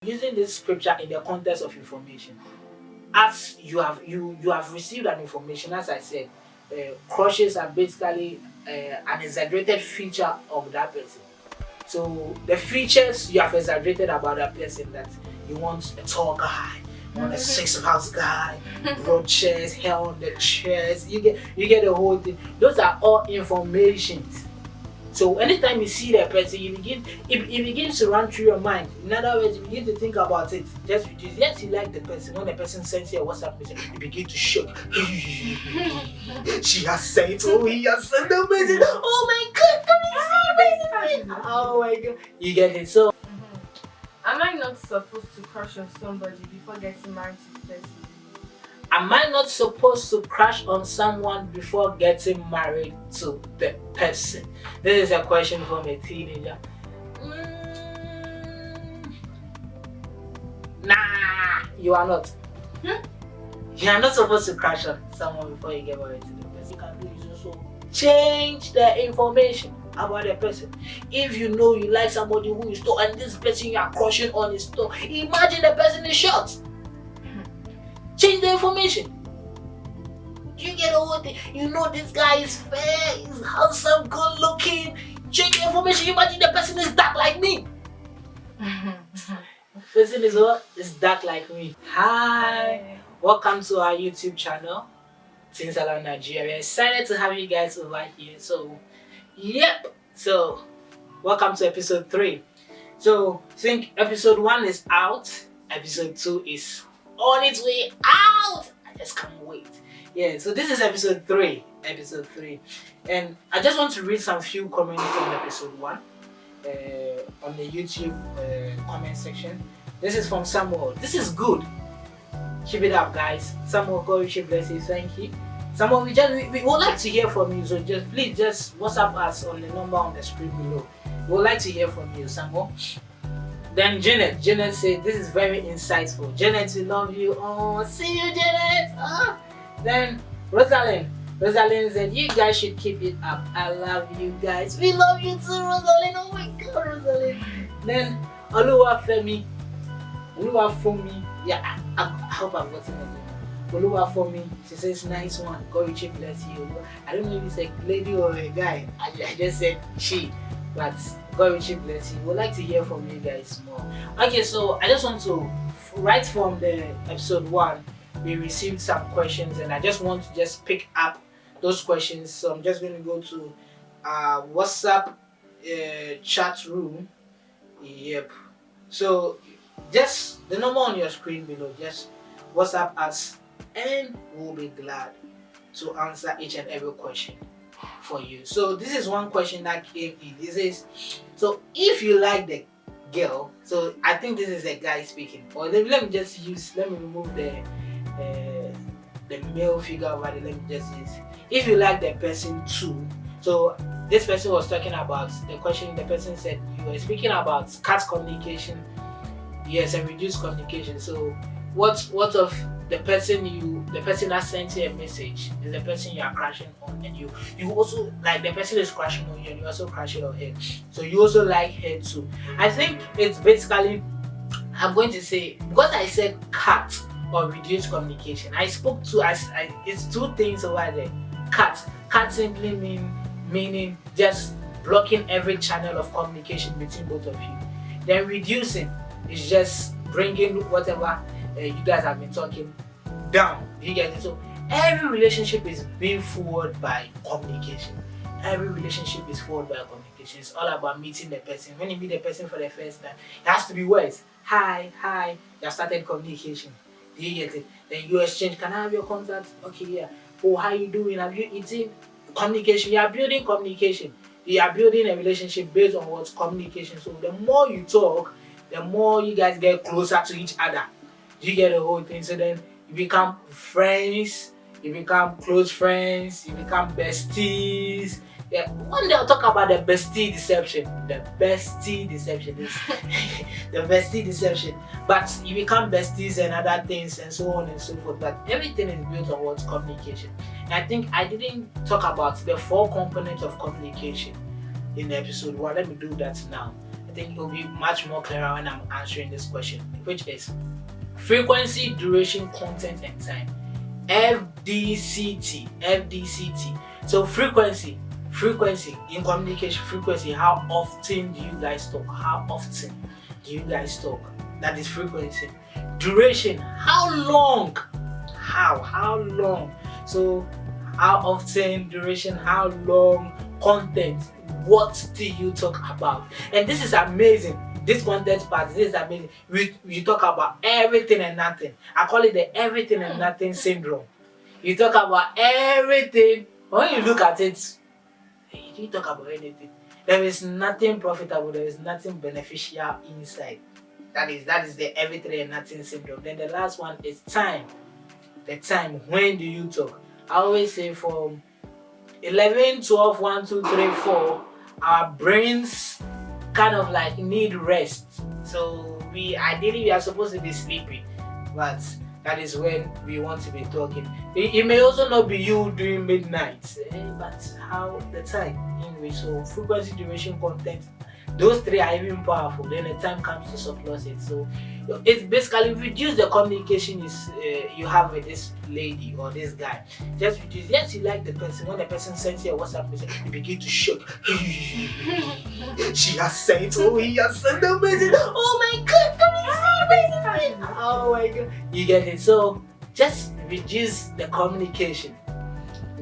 using this scripture in the context of information. As you have received an information, as I said, crushes are basically an exaggerated feature of that person. So the features you have exaggerated about that person, that you want a tall guy, you want a 6 house guy, broad chest, hair on the chest, you get the whole thing. Those are all informations. So anytime you see that person, it begins to run through your mind. In other words, you begin to think about it. Just reduce. Yes, you like the person. When the person sends you a WhatsApp message, you begin to shock. She has sent. Oh, he has sent the message. Oh my God, come and see me. Oh my God, you get it. So, am I not supposed to crush on somebody before getting married to the person? am I not supposed to crush on someone before getting married to the person? This is a question from a teenager. Nah, you are not. You are not supposed to crush on someone before you get married to the person. You can do is also change the information about the person. If you know you like somebody who is tall and this person you are crushing on is tall, imagine the person is short. Change the information. You get the whole thing. You know this guy is fair, he's handsome, good looking. Change the information. Imagine the person is dark like me. Person is what? Is dark like me. Hi. Welcome to our YouTube channel, Things Aloud Nigeria. We're excited to have you guys over here. So, yep. So, welcome to episode 3. So, I think episode 1 is out. Episode 2 is on its way out. I just can't wait. Yeah, so this is episode 3. And I just want to read some few comments from episode 1 on the YouTube comment section. This is from Samuel. This is good. Keep it up, guys. Samuel, God richly bless you. Thank you. Samuel, we would like to hear from you. So please WhatsApp us on the number on the screen below. We would like to hear from you, Samuel. Then Janet said, this is very insightful. Janet, we love you. Oh, see you, Janet. Then Rosalind said, you guys should keep it up. I love you guys. We love you too, Rosalind. Oh my God, Rosalind. Then Oluwafemi. Yeah, I hope I'm getting it. Oluwafemi, she says, nice one. God richly bless you. I don't know if it's a lady or a guy. I just said she, but God richly bless you. We'd like to hear from you guys more. Okay, so I just want to, right from the episode 1, we received some questions, and I just want to just pick up those questions. So I'm just going to go to WhatsApp chat room. Yep. So just the number on your screen below, just WhatsApp us, and we'll be glad to answer each and every question for you. So this is one question that came in. This is, so if you like the girl, so I think this is a guy speaking, or let me remove the male figure over there. Let me just use, if you like the person too. So this person was talking about the question. The person said you were speaking about cut communication, yes, and reduced communication. So what of the person that sent you a message is the person you are crashing on, and you also like the person is crashing on you, and you also crashing on her. So you also like her too. I think it's basically, I'm going to say, because I said cut or reduce communication, I spoke to it's two things over there. Cut simply meaning just blocking every channel of communication between both of you. Then reducing is just bringing whatever you guys have been talking down. You get it? So every relationship is being forward by communication. Every relationship is forward by communication. It's all about meeting the person. When you meet the person for the first time, it has to be words. Hi. You have started communication. Do you get it? Then you exchange. Can I have your contact? Okay, yeah. Oh, how you doing? Have you eaten? Communication. You are building communication. You are building a relationship based on what's communication. So the more you talk, the more you guys get closer to each other. You get the whole thing. So then you become friends, you become close friends, you become besties. Yeah, one day I'll talk about the bestie deception. The bestie deception is the bestie deception. But you become besties and other things and so on and so forth. But everything is built on what's communication. And I think I didn't talk about the 4 components of communication in episode 1. Let me do that now. I think it will be much more clearer when I'm answering this question, which is frequency, duration, content, and time. FDCT. FDCT. So frequency in communication, frequency, how often do you guys talk? How often do you guys talk? That is frequency. Duration, how long? How long? So how often, duration, how long, content, what do you talk about? And this is amazing. This content part, this is amazing. We talk about everything and nothing. I call it the everything and nothing syndrome. You talk about everything. When you look at it, you talk about anything. There is nothing profitable, there is nothing beneficial inside. That is the everything and nothing syndrome. Then the last one is time. The time, when do you talk? I always say from 11, 12, 1, 2, 3, 4, our brains kind of like need rest. So we are supposed to be sleeping, but that is when we want to be talking. It may also not be you during midnight, but how the time anyway. So frequency, duration, content, those three are even powerful. Then the time comes to surplus it. So it's basically reduce the communication you have with this lady or this guy. Just reduce. Yes, you like the person. When the person sends you a WhatsApp message, you begin to shock. She has sent. Oh, he has sent a message. Oh my God, come and see me. Oh my God, you get it. So just reduce the communication.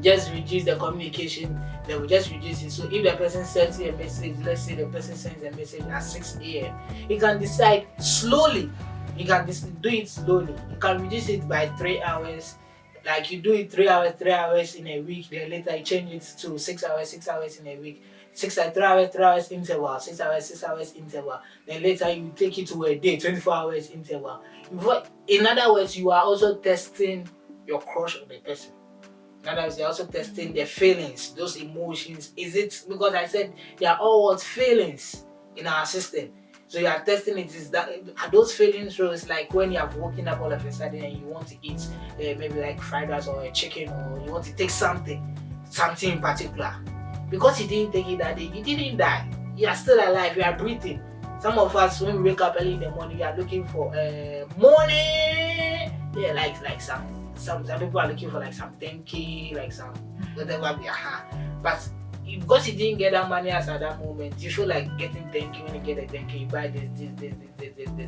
Just reduce the communication. Then we just reduce it. So if the person sends you a message, let's say the person sends a message at 6 a.m. You can decide slowly. You can do it slowly. You can reduce it by 3 hours. Like you do it 3 hours in a week. Then later you change it to 6 hours in a week. 3 hours interval. 6 hours interval. Then later you take it to a day, 24 hours interval. In other words, you are also testing your crush on the person. In other words, you're also testing their feelings, those emotions. Is it because I said they are all what feelings in our system? So you are testing it. Is that are those feelings? So it's like when you have woken up all of a sudden and you want to eat maybe like fried rice or a chicken, or you want to take something in particular. Because you didn't take it that day, you didn't die. You are still alive. You are breathing. Some of us, when we wake up early in the morning, we are looking for money. Yeah, like some people are looking for like some 10K, like some whatever we are. But because you didn't get that money at that moment, you feel like getting 10K. When you get a 10K, you buy this.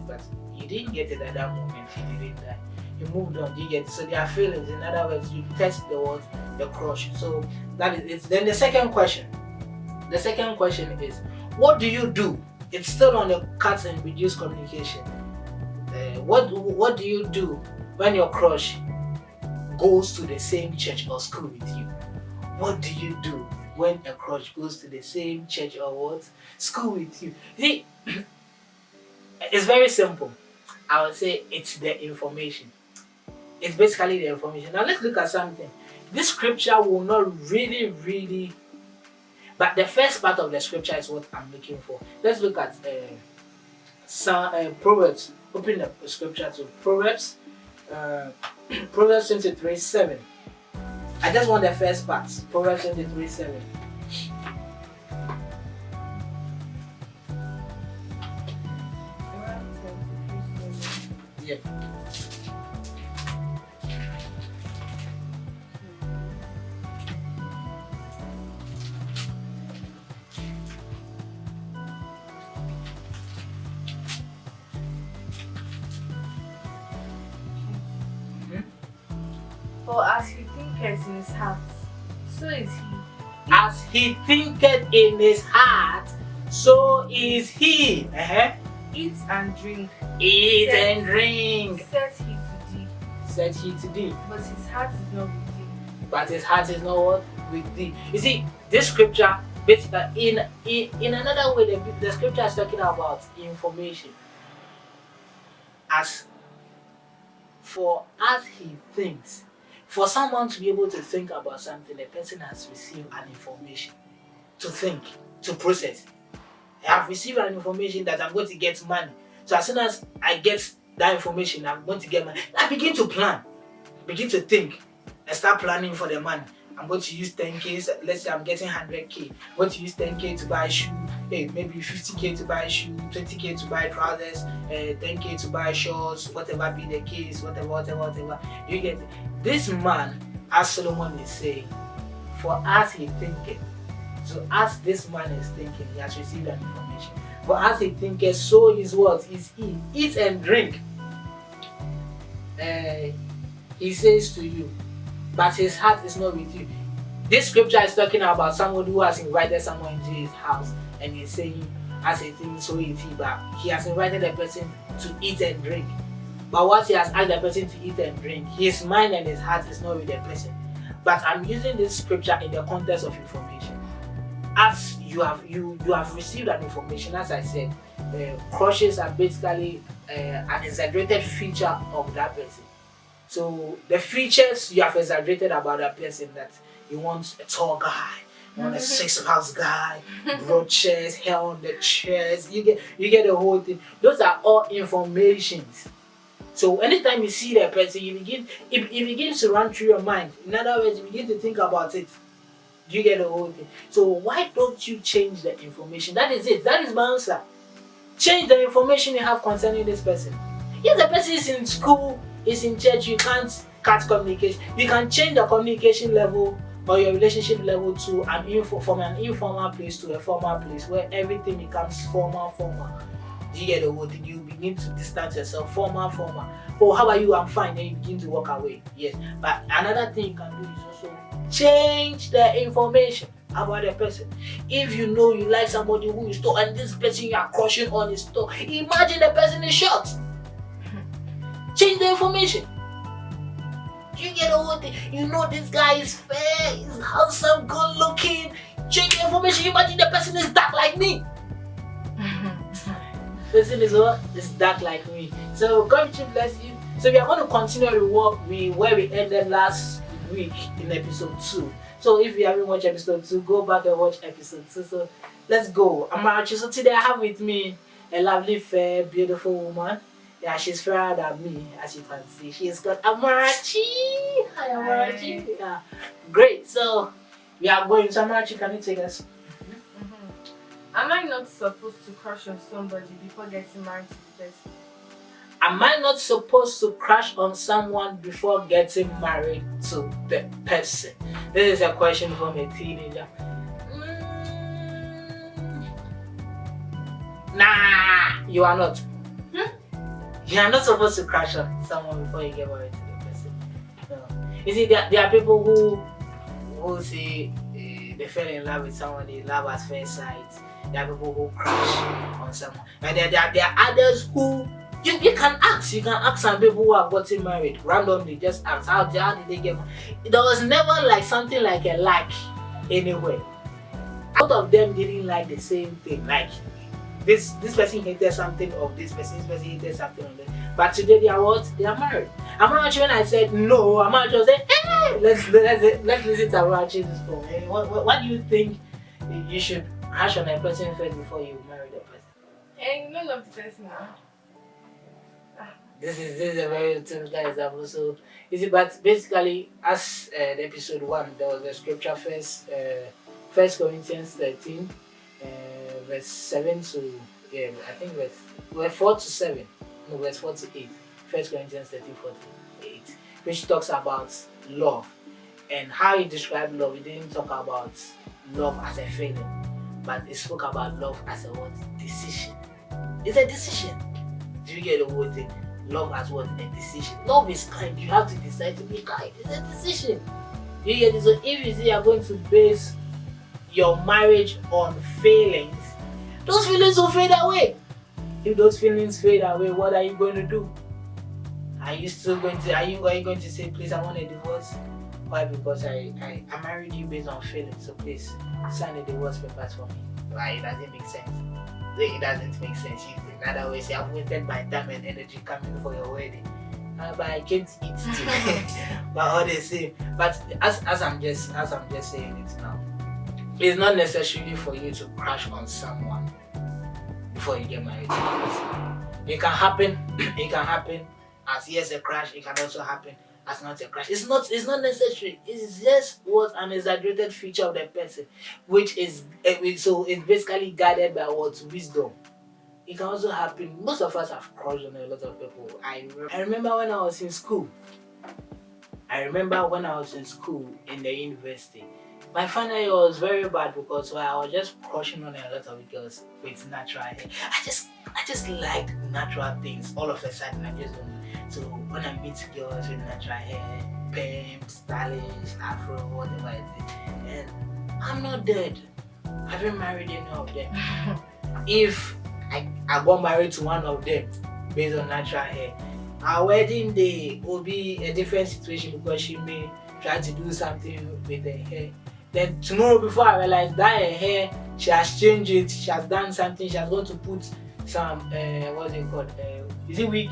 But you didn't get it at that moment. You didn't die. You moved on. You get it. So there are feelings. In other words, you test the crush. So that is it. Then the second question. The second question is, what do you do? It's still on the cut and reduce communication. What do you do when your crush goes to the same church or school with you? What do you do when a crush goes to the same church or what? School with you? See, it's very simple. I would say it's the information. It's basically the information. Now let's look at something. This scripture will not really, but the first part of the scripture is what I'm looking for. Let's look at Proverbs. Open the scripture to Proverbs. Proverbs 23:7. I just want the first part. Proverbs 23:7. Yeah. For as he thinketh in his heart, so is he. As he thinketh in his heart, so is he. Eat and drink. Eat and drink. Said he to thee. But his heart is not with thee. But his heart is not what? With thee. You see, this scripture, basically, in another way, the scripture is talking about information. As he thinks. For someone to be able to think about something, the person has received an information to think, to process. I have received an information that I'm going to get money. So as soon as I get that information, I'm going to get money. I begin to plan, begin to think, and start planning for the money. I'm going to use 10k. So let's say I'm getting 100k. I'm going to use 10k to buy shoe. Hey, maybe 50k to buy shoe, 20k to buy trousers, 10k to buy shorts, whatever be the case, whatever. You get it. This man, as Solomon is saying, for as he thinketh. So as this man is thinking, he has received that information. For as he thinketh, so is what? Is he. Eat and drink. He says to you, but his heart is not with you. This scripture is talking about someone who has invited someone into his house, and he's saying, as he thinks, so is he. But he has invited the person to eat and drink. But what he has asked the person to eat and drink, his mind and his heart is not with the person. But I'm using this scripture in the context of information. As you have received that information, as I said, crushes are basically an exaggerated feature of that person. So the features you have exaggerated about that person, that you want a tall guy, you want a 6 pack guy, broad chest, hair on the chest, you get the whole thing. Those are all informations. So anytime you see that person, it begins to run through your mind. In other words, you begin to think about it. You get the whole thing. So why don't you change the information? That is it. That is my answer. Change the information you have concerning this person. If the person is in school, is in church, you can't cut communication. You can change the communication level or your relationship level to from an informal place to a formal place where everything becomes formal. You get the whole thing. You begin to distance yourself. Formal. Oh, how are you? I'm fine. Then you begin to walk away. Yes. But another thing you can do is also change the information about the person. If you know you like somebody who is tall and this person you are crushing on is tall, imagine the person is short. Change the information. You get the whole thing. You know this guy is fair, is handsome, good looking. Change the information. Imagine the person is dark like me. Person is what? Is dark like me. So God bless you. So we are going to continue where we ended last week in episode 2. So if you haven't watched episode 2, go back and watch episode 2. So let's go. Amarachi. So today I have with me a lovely, fair, beautiful woman. Yeah, she's fairer than me, as you can see. She's got Amarachi. Hi, Amarachi. Yeah, great. So we are going. So Amarachi, can you take us? Am I not supposed to crush on somebody before getting married to the person? Am I not supposed to crush on someone before getting married to the person? This is a question from a teenager. Nah, you are not. You are not supposed to crush on someone before you get married to the person. No. You see, there are people who say they fell in love with someone, they love at first sight. There are people who crush on someone. And there are others who you can ask. You can ask some people who have gotten married randomly. Just ask how did they get married. There was never like something like a like anyway. Both of them didn't like the same thing. Like this person hated something of this person hated something of this. But today they are what? They are married. Amarachi, when I said no, Amarachi was saying, hey, let's listen to Amarachi's phone. Hey, what do you think you should crush on a person first before you marry the person? Hey, you don't love the person now. This is a very typical example. So you see, but basically, as the episode 1, there was a scripture First Corinthians 13, verse 7 to I think verse 4 to 7. No, verse 4 to 8. 1 Corinthians 13, 4 to 8, which talks about love and how he described love. He didn't talk about love as a feeling, but he spoke about love as a what? Decision. It's a decision. Do you get the whole thing? Love as what? A decision. Love is kind. You have to decide to be kind. It's a decision. Do you get it? So if you say you're going to base your marriage on feelings, those feelings will fade away. If those feelings fade away, what are you going to do? Are you going to say, please, I want a divorce? Why? Because I married you based on feelings. So please sign the divorce papers for me. Why? It doesn't make sense. It doesn't make sense. In other words, I've wasted my time and energy coming for your wedding. But I can't eat too. But all the same. But as I'm just saying it now, it's not necessarily for you to crush on someone before you get married to the person. It can happen. It can happen as yes a crush. It can also happen as not a crush. It's not necessary. It's just what an exaggerated feature of the person, which is so it's basically guided by what wisdom. It can also happen. Most of us have crushed on a lot of people. I remember when I was in school. In the university. My final year was very bad because I was just crushing on a lot of girls with natural hair. I just like natural things. All of a sudden, I just don't. So when I meet girls with natural hair, perm, stylish, afro, whatever it is, and I'm not dead. I haven't married any of them. If I got married to one of them based on natural hair, our wedding day will be a different situation because she may try to do something with her hair. Then tomorrow, before I realize that her hair, she has changed it, she has done something, she has gone to put some what's it called? Is it wig?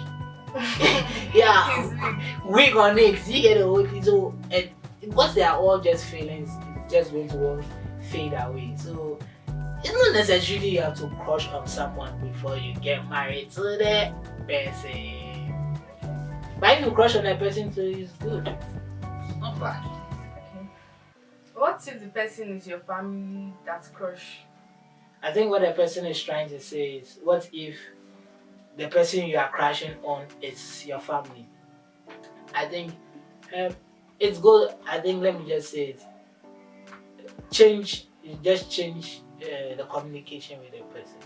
Yeah, wig on it. You get a whole so because they are all just feelings, it's just going to all fade away. So it's not necessarily you have to crush on someone before you get married to the person. But if you crush on a person too, it's good. It's not bad. Okay. What if the person is your family that's crush? I think what the person is trying to say is, what if the person you are crushing on is your family? I think it's good. I think let me just say it. Change the communication with the person.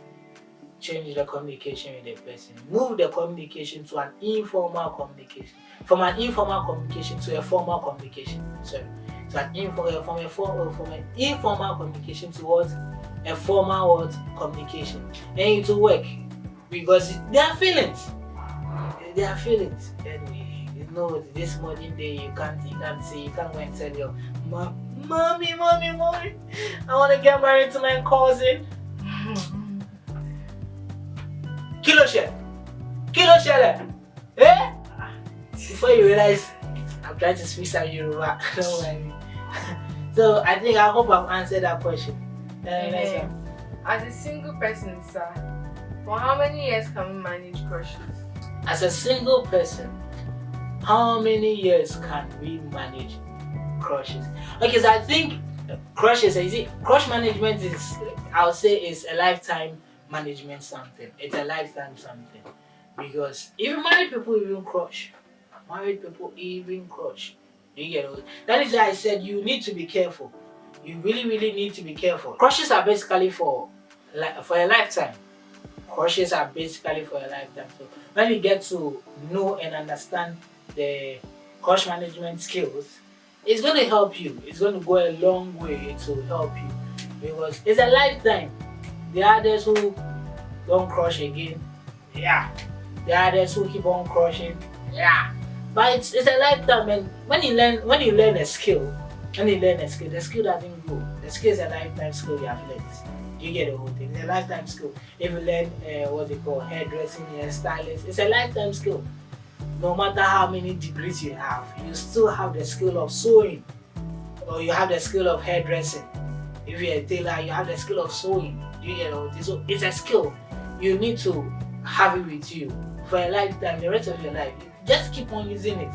Change the communication with the person. Move the communication to an informal communication. From an informal communication to a formal communication. Sorry. So an from an informal communication towards a formal communication. And it will work. Because there are feelings. There are feelings. Anyway, you know this modern day you can't go and tell your mommy, I want to get married to my cousin. Kilo share. Eh? Before you realize I'm trying to speak some Yoruba. Don't worry. So I hope I've answered that question. As a single person, sir, for how many years can we manage crushes? As a single person, how many years can we manage crushes? Okay, so I think crush management is, I would say, is a lifetime management something. It's a lifetime something. Because even married people even crush. You get it? That is why I said you need to be careful. You really need to be careful. Crushes are basically for a lifetime. So when you get to know and understand the crush management skills, it's going to help you. It's going to go a long way to help you because it's a lifetime. There are others who don't crush again. Yeah. There are others who keep on crushing. Yeah. But it's a lifetime, and when you learn a skill, the skill doesn't grow. The skill is a lifetime skill you have learned. You get the whole thing. It's a lifetime skill. If you learn hairdressing, hairstylist, it's a lifetime skill. No matter how many degrees you have, you still have the skill of sewing, or you have the skill of hairdressing. If you're a tailor, you have the skill of sewing. You get it? So it's a skill. You need to have it with you for a lifetime, the rest of your life. Just keep on using it.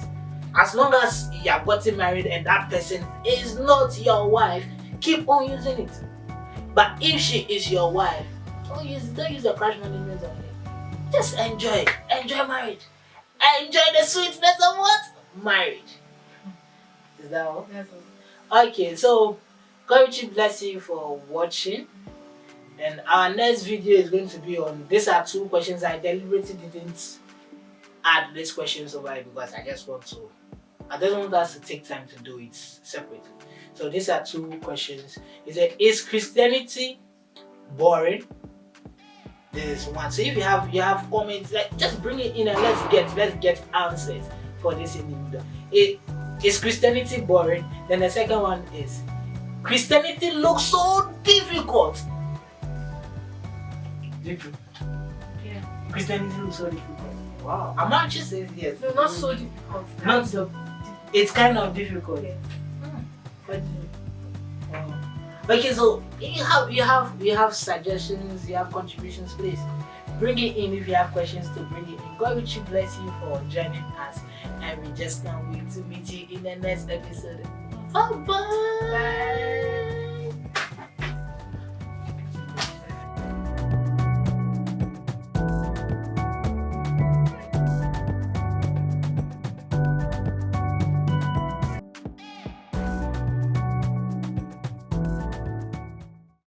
As long as you have gotten married and that person is not your wife, keep on using it. But if she is your wife, don't use the crush management on her. Just enjoy marriage. Enjoy the sweetness of what? Marriage. Is that all? That's all. Okay, so God richly bless you for watching. And our next video is going to be on, these are two questions. I deliberately didn't add these questions over here because I just want us to take time to do it separately. So these are two questions. Is Christianity boring? This is one. So if you have comments, like just bring it in and let's get answers for this individual. Is Christianity boring? Then the second one is, Christianity looks so difficult. Yeah. Christianity looks so difficult. Wow. I'm not just saying yes. No, not so difficult. It's kind of difficult. Yeah. Okay, so you have suggestions, you have contributions, please bring it in. If you have questions, to bring it in. God richly bless you for joining us, and we just can't wait to meet you in the next episode. Bye bye. Bye.